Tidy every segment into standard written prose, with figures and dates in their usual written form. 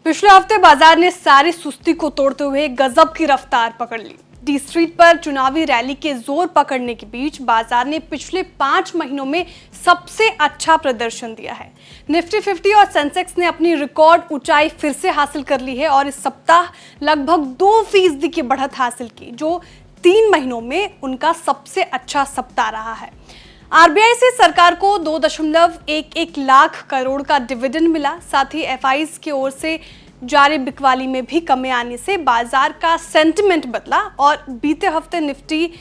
पिछले हफ्ते बाजार ने सारी सुस्ती को तोड़ते हुए गजब की रफ्तार पकड़ ली। डी स्ट्रीट पर चुनावी रैली के जोर पकड़ने के बीच बाजार ने पिछले 5 महीनों में सबसे अच्छा प्रदर्शन दिया है। निफ्टी 50 और सेंसेक्स ने अपनी रिकॉर्ड ऊंचाई फिर से हासिल कर ली है और इस सप्ताह लगभग 2% की बढ़त हासिल की, जो 3 महीनों में उनका सबसे अच्छा सप्ताह रहा है। आरबीआई से सरकार को 2.11 लाख करोड़ का डिविडेंड मिला। साथ ही एफआईज की ओर से जारी बिकवाली में भी कमी आने से बाजार का सेंटिमेंट बदला और बीते हफ्ते निफ्टी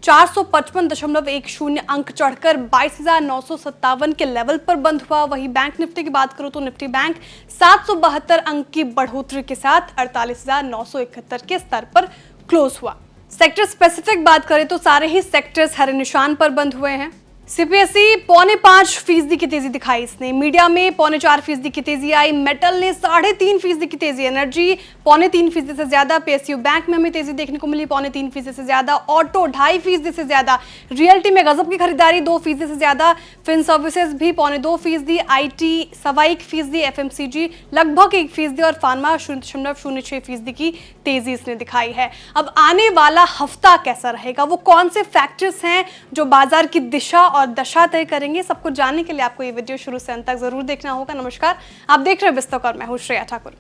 455.10 अंक चढ़कर 22,957 के लेवल पर बंद हुआ। वहीं बैंक निफ्टी की बात करूं तो निफ्टी बैंक 772 अंक की बढ़ोतरी के साथ 48,971 के स्तर पर क्लोज हुआ। सेक्टर स्पेसिफिक बात करें तो सारे ही सेक्टर्स हरे निशान पर बंद हुए हैं। सीपीएसई 4.5% की तेजी दिखाई इसने, मीडिया में 4.25% की तेजी आई, मेटल ने 3.5% की तेजी, एनर्जी 3.25% से ज्यादा, पीएसयू बैंक में हमें तेजी देखने को मिली 3.5% से ज्यादा, ऑटो 2.5% से ज्यादा, रियल्टी में गजब की खरीदारी 2% से ज्यादा, फिन सर्विसेज भी 2.25%, आईटी 1.25%, एफएमसीजी लगभग 1% और फार्मा 0.06% की तेजी इसने दिखाई है। अब आने वाला हफ्ता कैसा रहेगा, वो कौन से फैक्टर्स हैं जो बाजार की दिशा और दशा तय करेंगे, सब कुछ जानने के लिए आपको ये वीडियो शुरू से अंत तक जरूर देखना होगा। नमस्कार, आप देख रहे हैं बिस्तक और मैं हूं श्रेया ठाकुर।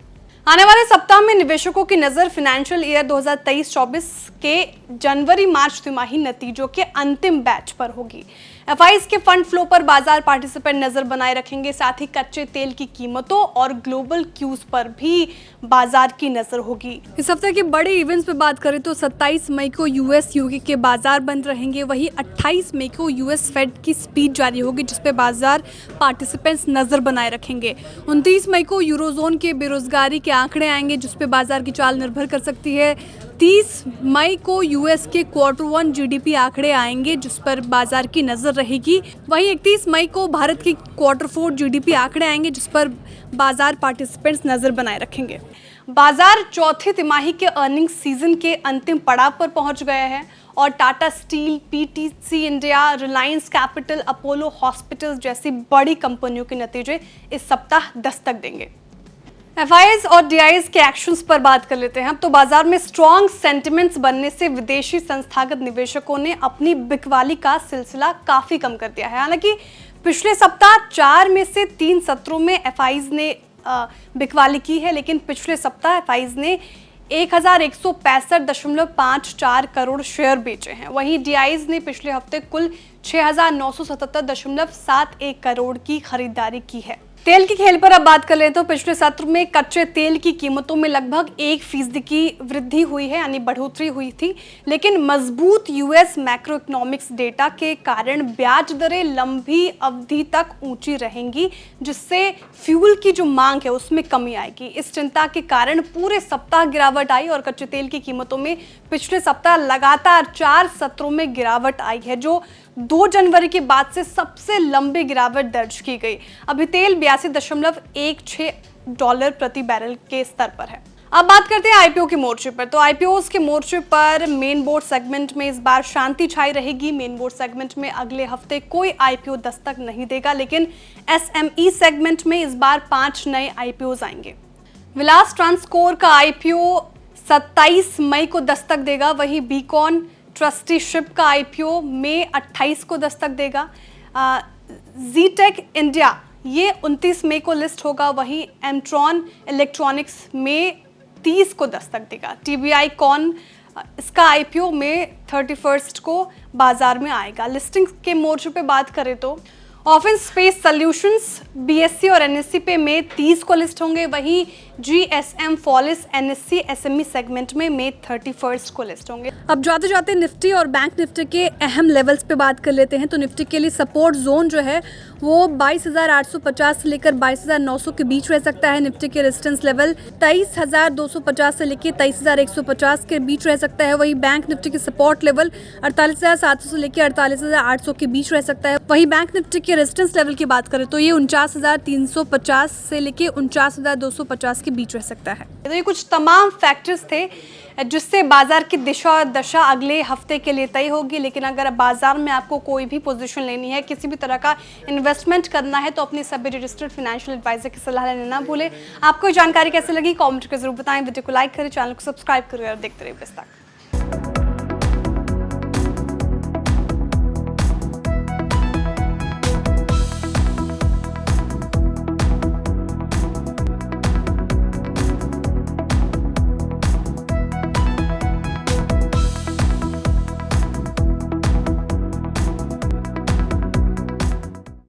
आने वाले सप्ताह में निवेशकों की नजर फाइनेंशियल ईयर 2023-24 के जनवरी-मार्च तिमाही नतीजों के अंतिम बैच पर होगी। एफआईज के फंड फ्लो पर बाजार पार्टिसिपेंट नजर बनाए रखेंगे। साथ ही कच्चे तेल की कीमतों और ग्लोबल क्यूज पर भी बाजार की नजर होगी। इस हफ्ते के बड़े इवेंट्स पे बात करें तो 27 मई को यूएस यूके के बाजार बंद रहेंगे। वहीं 28 मई को यूएस फेड की स्पीच जारी होगी, जिसपे बाजार पार्टिसिपेंट्स नजर बनाए रखेंगे। 29 मई को यूरोजोन के बेरोजगारी के आंकड़े आएंगे, जिसपे बाजार की चाल निर्भर कर सकती है। 30 मई को यूएस के Q1 जीडीपी आंकड़े आएंगे, जिस पर बाजार की नजर रहेगी। वहीं 31 मई को भारत की Q4 जीडीपी आंकड़े आएंगे, जिस पर बाजार पार्टिसिपेंट्स नजर बनाए रखेंगे। बाजार चौथी तिमाही के अर्निंग सीजन के अंतिम पड़ाव पर पहुंच गए हैं और Tata steel, PTC India, Reliance capital, Apollo hospitals जैसी बड़ी कंपनियों के नतीजे इस सप्ताह दस्तक देंगे। एफआईज और डीआईज के एक्शंस पर बात कर लेते हैं। अब तो बाजार में स्ट्रॉन्ग सेंटिमेंट्स बनने से विदेशी संस्थागत निवेशकों ने अपनी बिकवाली का सिलसिला काफी कम कर दिया है। हालांकि पिछले सप्ताह 4 में से 3 सत्रों में एफआईज ने बिकवाली की है, लेकिन पिछले सप्ताह एफआईज ने 1165.54 करोड़ शेयर बेचे हैं। वहीं डीआईज ने पिछले हफ्ते कुल 6977.71 करोड़ की खरीदारी की है। तेल की खेल पर अब बात कर लें तो पिछले सत्र में कच्चे तेल की कीमतों में लगभग 1% की वृद्धि हुई है, यानी बढ़ोतरी हुई थी। लेकिन मजबूत यूएस मैक्रो इकोनॉमिक्स डेटा के कारण ब्याज दरें लंबी अवधि तक ऊंची रहेंगी, जिससे फ्यूल की जो मांग है उसमें कमी आएगी। इस चिंता के कारण पूरे सप्ताह गिरावट आई और कच्चे तेल की कीमतों में पिछले सप्ताह लगातार 4 सत्रों में गिरावट आई है, जो 2 जनवरी के बाद से सबसे लंबी गिरावट दर्ज की गई। अभी तेल $82.16 प्रति बैरल के स्तर पर है। अब बात करते हैं आईपीओ के मोर्चे पर। तो आईपीओस के मोर्चे पर मेन बोर्ड सेगमेंट में इस बार शांति छाई रहेगी। मेन बोर्ड सेगमेंट में अगले हफ्ते कोई आईपीओ दस्तक नहीं देगा, लेकिन एसएमई सेगमेंट में इस बार 5 नए आईपीओस आएंगे। विलास ट्रांसकोर का आईपीओ 27 मई को दस्तक देगा। वहीं बीकॉन ट्रस्टीशिप का आईपीओ मई 28 को दस्तक देगा। जीटेक इंडिया ये 29 मई को लिस्ट होगा। वहीं एमट्रॉन इलेक्ट्रॉनिक्स मई 30 को दस्तक देगा। टीबीआई कॉन इसका आईपीओ मई 31 को बाजार में आएगा। लिस्टिंग के मोर्चे पे बात करें तो ऑफेंस स्पेस सॉल्यूशंस बीएससी और एनएससी पे मई 30 को लिस्ट होंगे। वहीं GSM Foley NSC SME segment में मई 31 को लिस्ट होंगे। अब जाते जाते निफ्टी और बैंक निफ्टी के अहम लेवल्स पे बात कर लेते हैं। तो निफ्टी के लिए सपोर्ट जोन जो है वो 22,850 से लेकर 22,900 के बीच रह सकता है। निफ्टी के रेजिस्टेंस लेवल 23,250 से लेकर 23,150 के बीच रह सकता है। वहीं बैंक निफ्टी के सपोर्ट लेवल 48,700 से लेकर 48,800 के बीच रह सकता है। वहीं बैंक निफ्टी के के रेजिस्टेंस लेवल की बात करें तो ये 49,350 से लेके 49,250 के बीच रह सकता है। तो ये कुछ तमाम फैक्टर्स थे जिससे बाजार की दिशा और दशा अगले हफ्ते के लिए तय होगी। लेकिन अगर बाजार में आपको कोई भी पोजीशन लेनी है, किसी भी तरह का इन्वेस्टमेंट करना है, तो अपने सभी रजिस्टर्ड फाइनेंशियल एडवाइजर की सलाह लेना ना भूलें। आपको ये जानकारी कैसे लगी कमेंट करके जरूर बताएं। वीडियो को लाइक करें, चैनल को सब्सक्राइब करें और देखते रहिए बस तक।